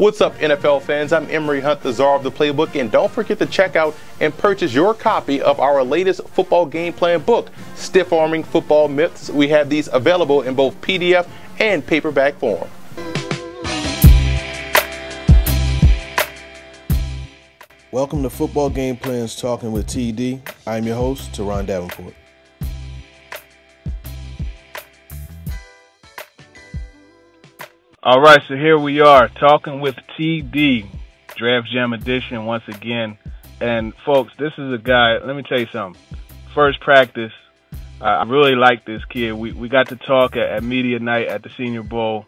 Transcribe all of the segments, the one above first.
What's up, NFL fans? I'm Emery Hunt, the czar of the playbook, and don't forget to check out and purchase your copy of our latest football game plan book, Stiff Arming Football Myths. We have these available in both PDF and paperback form. Welcome to Football Game Plans Talking with TD. I'm your host, Teron Davenport. All right, so here we are talking with TD, Draft Jam Edition once again. And folks, this is a guy, let me tell you something. First practice, I really like this kid. We got to talk at media night at the Senior Bowl,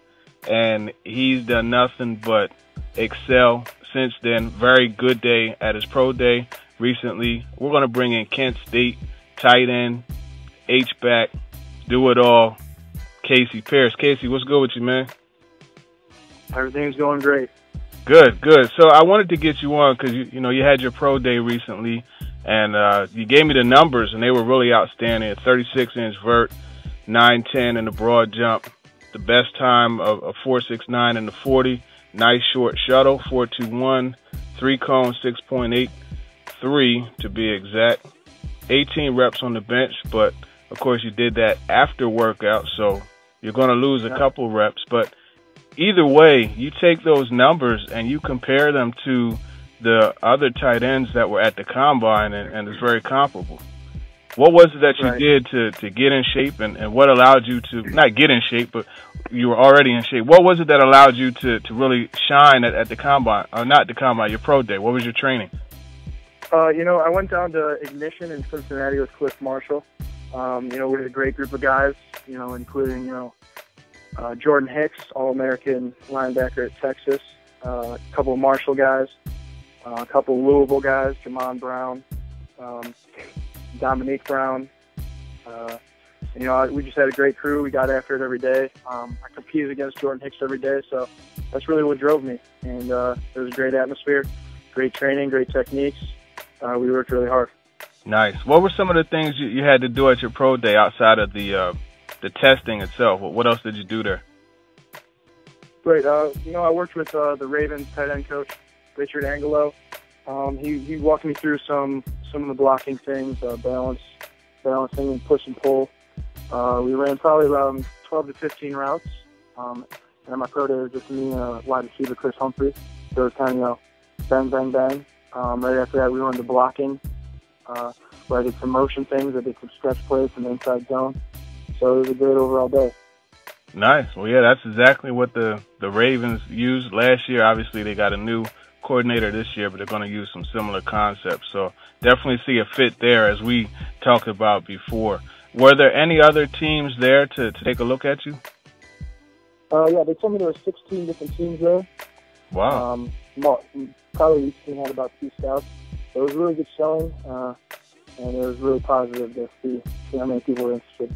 and he's done nothing but excel since then. Very good day at his pro day recently. We're going to bring in Kent State tight end, H-back, do it all, Casey Pierce. Casey, what's good with you, man? Everything's going great. Good. So I wanted to get you on because you had your pro day recently, and you gave me the numbers, and they were really outstanding. A 36-inch vert, 9.10 in the broad jump, the best time of 4.69 in the 40. Nice short shuttle, 4.21, 3-cone, 6.83 to be exact. 18 reps on the bench, but of course you did that after workout, so you're going to lose a couple reps, but either way, you take those numbers and you compare them to the other tight ends that were at the combine, and it's very comparable. What was it that you did to get in shape, and what allowed you to, not get in shape, but you were already in shape. What was it that allowed you to really shine at the combine, or not the combine, your pro day? What was your training? I went down to Ignition in Cincinnati with Cliff Marshall. We're a great group of guys, including, Jordan Hicks, All-American linebacker at Texas, a couple of Marshall guys, a couple of Louisville guys, Jamon Brown, Dominique Brown. We just had a great crew. We got after it every day. I competed against Jordan Hicks every day, so that's really what drove me. And it was a great atmosphere, great training, great techniques. We worked really hard. Nice. What were some of the things you had to do at your pro day outside of the testing itself? What else did you do there? Great. I worked with the Ravens tight end coach, Richard Angelo. He walked me through some of the blocking things, balancing and push and pull. We ran probably around 12 to 15 routes. And my pro day was just me and wide receiver Chris Humphrey. So it was kind of, bang, bang, bang. Right after that, we went into blocking, where I did some motion things. I did some stretch plays from the inside zone. So it was a great overall day. Nice. Well, yeah, that's exactly what the Ravens used last year. Obviously, they got a new coordinator this year, but they're going to use some similar concepts. So definitely see a fit there, as we talked about before. Were there any other teams there to take a look at you? Yeah, they told me there were 16 different teams there. Wow. Probably each team had about 2 scouts. It was really good showing, and it was really positive to see how many people were interested.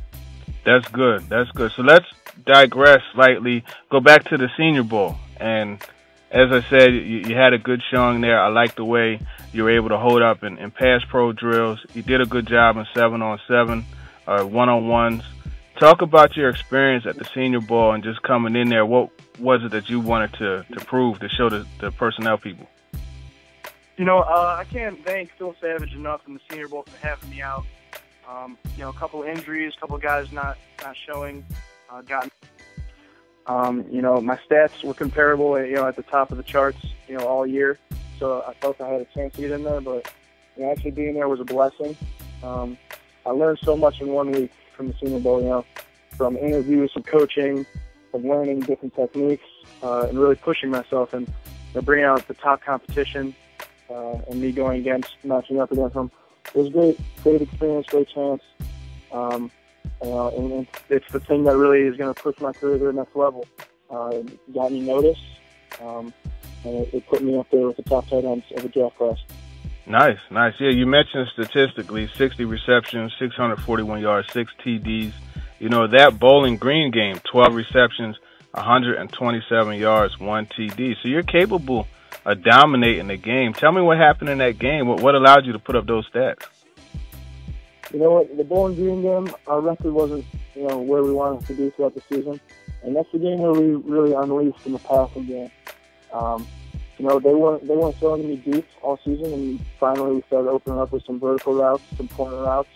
That's good. So let's digress slightly. Go back to the Senior Bowl. And as I said, you had a good showing there. I like the way you were able to hold up in pass pro drills. You did a good job in 7-on-7, one-on-ones. Talk about your experience at the Senior Bowl and just coming in there. What was it that you wanted to prove, to show the personnel people? I can't thank Phil Savage enough in the Senior Bowl for having me out. A couple of injuries, a couple of guys not showing. My stats were comparable, at the top of the charts, all year. So I felt I had a chance to get in there, but actually being there was a blessing. I learned so much in 1 week from the Senior Bowl, from interviews, from coaching, from learning different techniques, and really pushing myself and bringing out the top competition, and me matching up against them. It was great experience, great chance. And it's the thing that really is going to push my career to the next level. It got me noticed, and it put me up there with the top tight ends of the draft class. Nice. Yeah, you mentioned statistically 60 receptions, 641 yards, 6 TDs. That Bowling Green game, 12 receptions, 127 yards, 1 TD. So you're capable of dominating the game. Tell me what happened in that game. What allowed you to put up those stats? You know what? The Bowling Green game, our record wasn't, where we wanted to be throughout the season. And that's the game where we really unleashed in the passing game. They weren't throwing me deep all season, and finally we started opening up with some vertical routes, some corner routes,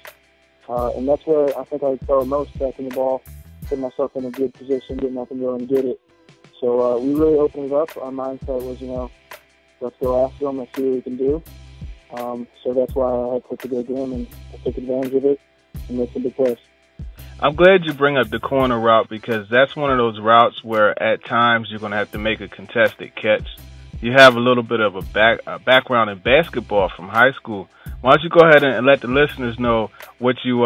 and that's where I think I felt most tracking the ball, putting myself in a good position, getting up and go and get it. So we really opened it up. Our mindset was, let's go after them, let's see what we can do. So that's why I had such a good game, and I took advantage of it and made some big plays. I'm glad you bring up the corner route, because that's one of those routes where at times you're going to have to make a contested catch. You have a little bit of a background in basketball from high school. Why don't you go ahead and let the listeners know what you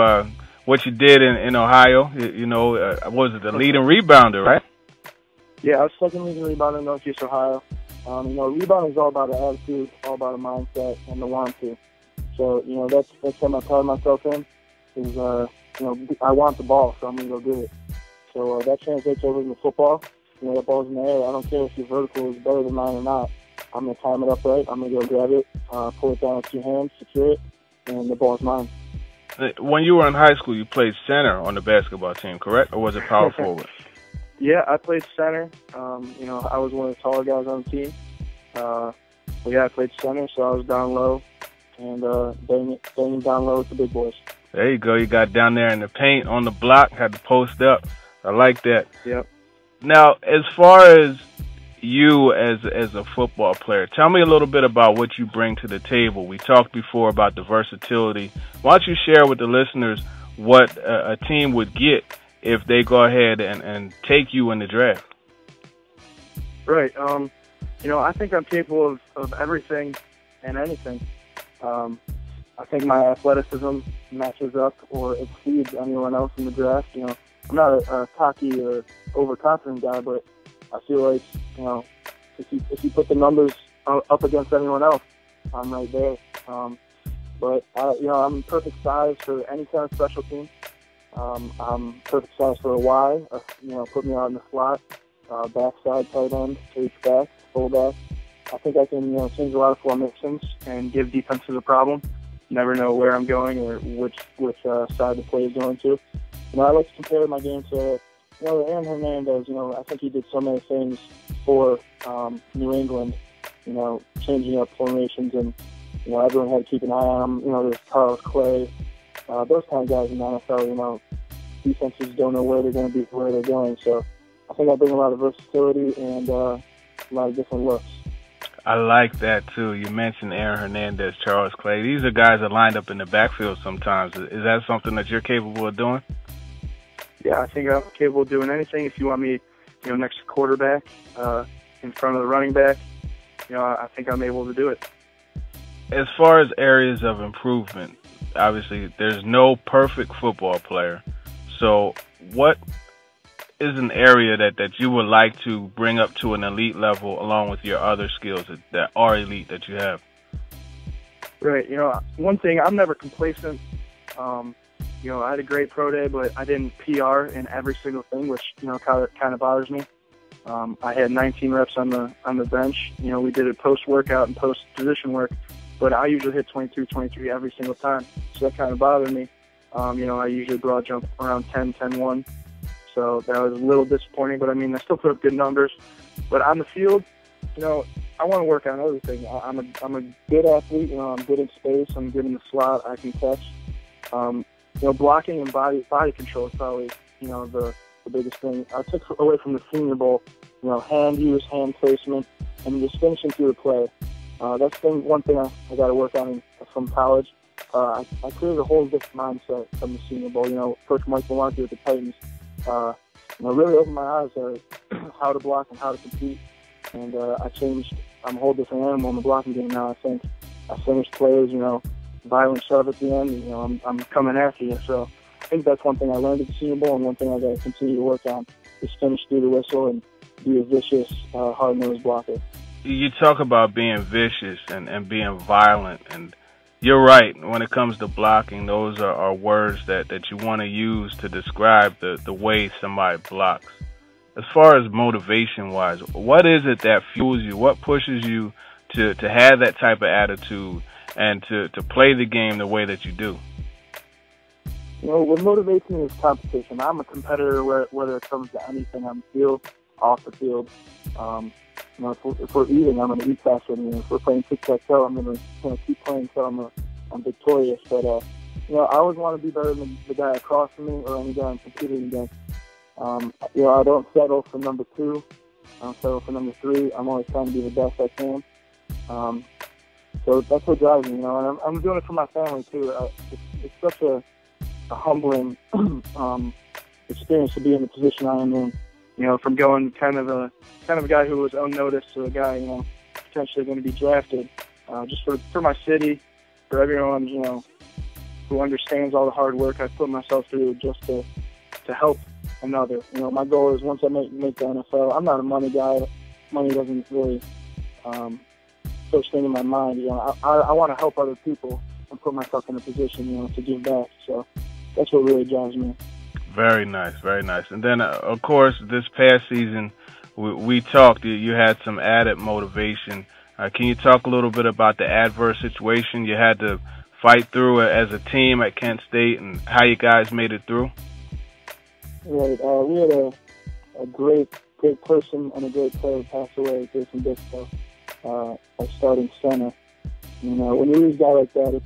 did in Ohio? Was it the leading rebounder, right? Yeah, I was second leading rebounder in Northeast Ohio. Rebounding is all about an attitude, all about a mindset, and the want to. So, that's what I pride myself in, is, I want the ball, so I'm going to go get it. So that translates over into football. That ball's in the air. I don't care if your vertical is better than mine or not. I'm going to time it up right. I'm going to go grab it, pull it down with 2 hands, secure it, and the ball's mine. When you were in high school, you played center on the basketball team, correct? Or was it power forward? Yeah, I played center. I was one of the taller guys on the team. I played center, so I was down low and banging down low with the big boys. There you go. You got down there in the paint on the block, had to post up. I like that. Yep. Now, as far as you as a football player, tell me a little bit about what you bring to the table. We talked before about the versatility. Why don't you share with the listeners what a team would get if they go ahead and take you in the draft? Right. I think I'm capable of everything and anything. I think my athleticism matches up or exceeds anyone else in the draft. I'm not a cocky or overconfident guy, but I feel like, if you put the numbers up against anyone else, I'm right there. I'm perfect size for any kind of special team. I'm perfect size for a Y. Put me out in the slot, backside, tight end, H-back, fullback. I think I can, change a lot of formations and give defenses a problem. Never know where I'm going or which side the play is going to. I like to compare my game to, Aaron Hernandez. I think he did so many things for New England, changing up formations, and, everyone had to keep an eye on him. There's Carlos Clay, those kind of guys in the NFL, defenses don't know where they're going to be, where they're going. So I think I bring a lot of versatility and a lot of different looks. I like that, too. You mentioned Aaron Hernandez, Charles Clay. These are guys that lined up in the backfield sometimes. Is that something that you're capable of doing? Yeah, I think I'm capable of doing anything. If you want me, next to quarterback, in front of the running back, I think I'm able to do it. As far as areas of improvement, obviously there's no perfect football player. So what is an area that you would like to bring up to an elite level along with your other skills that are elite that you have? Right. One thing, I'm never complacent. I had a great pro day, but I didn't PR in every single thing, which, kind of bothers me. I had 19 reps on the bench. We did it post-workout and post-position work, but I usually hit 22, 23 every single time. So that kind of bothered me. I usually broad jump around 10, 10-1. So that was a little disappointing, but I still put up good numbers. But on the field, I want to work on everything. I'm a good athlete. I'm good in space. I'm good in the slot. I can catch. Blocking and body control is probably, the biggest thing. I took away from the Senior Bowl, hand use, hand placement, and just finishing through the play. That's one thing I got to work on from college. I created a whole different mindset from the Senior Bowl. Coach Mike Maloney with the Titans, really opened my eyes to how to block and how to compete. And I changed. I'm a whole different animal in the blocking game now. I think I finish plays, violent shove at the end. I'm coming after you. So I think that's one thing I learned at the Senior Bowl, and one thing I got to continue to work on is finish through the whistle and be a vicious, hard-nosed blocker. You talk about being vicious and being violent, and you're right. When it comes to blocking, those are words that you want to use to describe the way somebody blocks. As far as motivation-wise, what is it that fuels you? What pushes you to have that type of attitude and to play the game the way that you do? What motivates me is competition. I'm a competitor whether it comes to anything on the field, off the field. if we're eating, I'm going to eat faster than you. If we're playing tic-tac-toe, I'm going to keep playing until I'm victorious. But, I always want to be better than the guy across from me or any guy I'm competing against. I don't settle for number 2. I don't settle for number 3. I'm always trying to be the best I can. So that's what drives me, and I'm doing it for my family, too. It's such a humbling experience to be in the position I am in. From going kind of a guy who was unnoticed to a guy, potentially going to be drafted, just for my city, for everyone, who understands all the hard work I've put myself through just to help another. My goal is once I make the NFL, I'm not a money guy. Money doesn't really first thing in my mind. I want to help other people and put myself in a position, to give back. So that's what really drives me. Very nice, very nice. And then, of course, this past season, we talked. You had some added motivation. Can you talk a little bit about the adverse situation you had to fight through as a team at Kent State and how you guys made it through? Right. We had a great person and a great player pass away, Jason Biscoe, our starting center. When you lose a guy like that,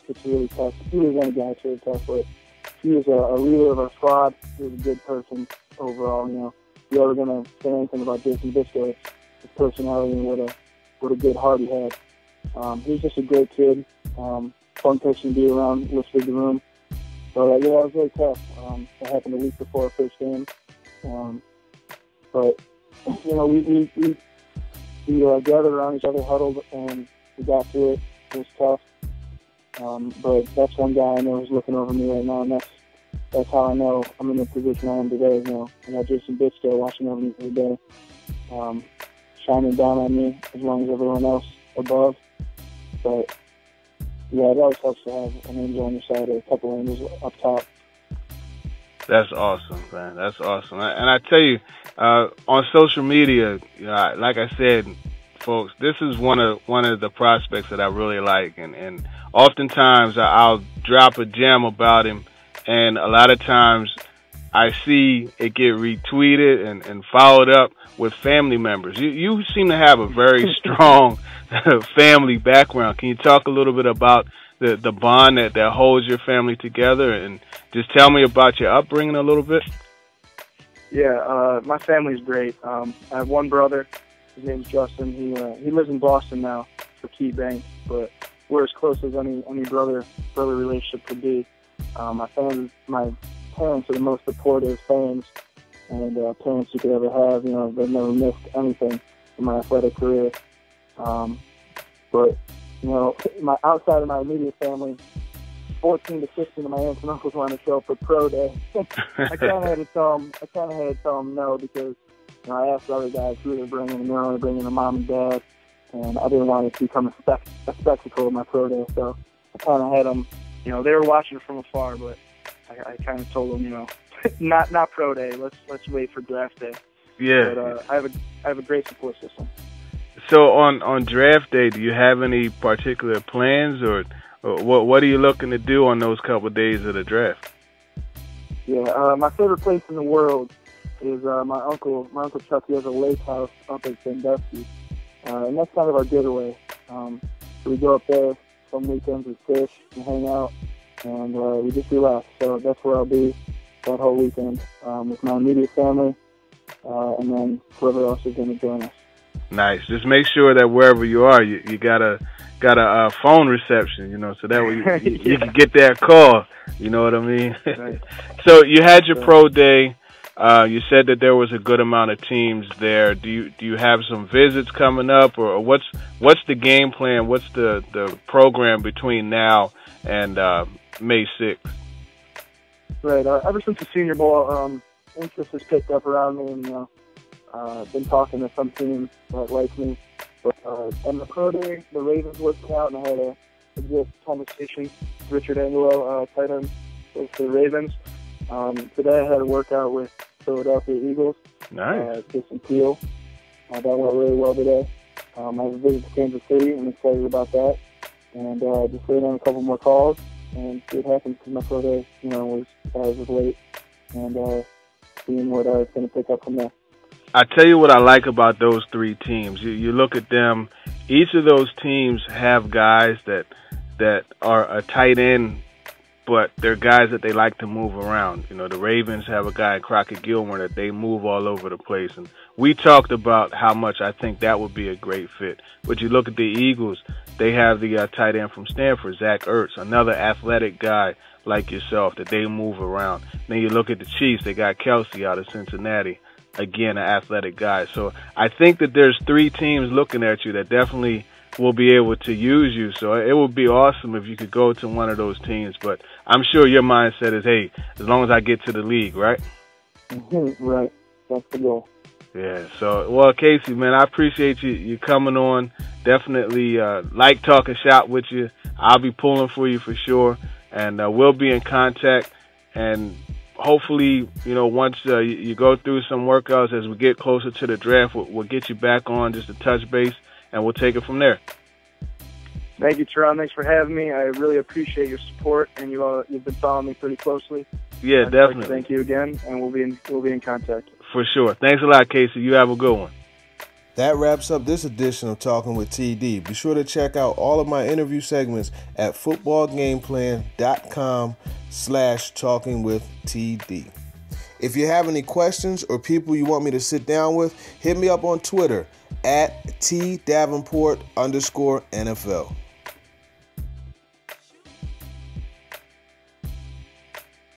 it's really tough. If you lose any guy, it's really tough. But he was a leader of our squad. He was a good person overall. If you're ever going to say anything about Jason Biscoe, it's his personality and what a good heart he had. He was just a great kid, fun person to be around, lifted the room. But it was really tough. It happened a week before our first game. But we gathered around each other, huddled, and we got through it. It was tough. But that's one guy I know is looking over me right now, and that's how I know I'm in the position I am today. I got Jason Biscoe watching over me every day, shining down on me as long as everyone else above. But yeah, it always helps to have an angel on your side or a couple angels up top. That's awesome, man. That's awesome. And I tell you, on social media, like I said, folks, this is one of the prospects that I really like, and oftentimes I'll drop a gem about him, and a lot of times I see it get retweeted and followed up with family members. You seem to have a very strong family background. Can you talk a little bit about the bond that holds your family together, and just tell me about your upbringing a little bit? Yeah, my family's great. I have one brother. His name's Justin. He lives in Boston now for Key Bank, but we're as close as any brother relationship could be. My parents are the most supportive fans and parents you could ever have. They've never missed anything in my athletic career. But outside of my immediate family, 14 to 15 of my aunts and uncles wanted to show up for pro day. I kind of had to tell them no, because I asked the other guys who they were bringing, and they were only bringing their mom and dad, and I didn't want it to become a spectacle of my pro day. So I kind of had them, they were watching from afar, but I kind of told them, not pro day. Let's wait for draft day. Yeah. But I have a great support system. So on draft day, do you have any particular plans, or what are you looking to do on those couple of days of the draft? Yeah, my favorite place in the world is my uncle Chuck. He has a lake house up at Sandusky, and that's kind of our getaway. So we go up there some weekends, we fish and hang out, and we just relax. So that's where I'll be that whole weekend with my immediate family, and then whoever else is going to join us. Nice. Just make sure that wherever you are, you got a phone reception, so that way you can get that call. You know what I mean? Right. So you had your pro day. You said that there was a good amount of teams there. Do you have some visits coming up, or what's the game plan? What's the program between now and May 6th? Right. Ever since the Senior Bowl, interest has picked up around me, and been talking to some teams that like me. But on the pro day, the Ravens worked out, and I had a good conversation with Richard Angelo, tight end for the Ravens. Today I had a workout with Philadelphia Eagles. Nice. Jason Peel. That went really well today. I have a visit to Kansas City. I'm excited about that. And just waiting on a couple more calls and see what happens, because my pro day, was late, and seeing what it's going to pick up from there. I tell you what I like about those three teams. You look at them. Each of those teams have guys that are a tight end, but they're guys that they like to move around. You know, the Ravens have a guy, Crockett Gilmore, that they move all over the place. And we talked about how much I think that would be a great fit. But you look at the Eagles, they have the tight end from Stanford, Zach Ertz, another athletic guy like yourself that they move around. Then you look at the Chiefs, they got Kelsey out of Cincinnati, again, an athletic guy. So I think that there's three teams looking at you that definitely will be able to use you. So it would be awesome if you could go to one of those teams. But I'm sure your mindset is, hey, as long as I get to the league, right? Right. That's the goal. Yeah. So, well, Casey, man, I appreciate you coming on. Definitely like talking shop with you. I'll be pulling for you for sure. And we'll be in contact. And hopefully, you know, once you go through some workouts as we get closer to the draft, we'll get you back on just to touch base. And we'll take it from there. Thank you, Teron. Thanks for having me. I really appreciate your support, and you've been following me pretty closely. Yeah, definitely. Thank you again, and we'll be in contact. For sure. Thanks a lot, Casey. You have a good one. That wraps up this edition of Talking with TD. Be sure to check out all of my interview segments at footballgameplan.com/talkingwithtd. If you have any questions or people you want me to sit down with, hit me up on Twitter at @TDavenport_NFL.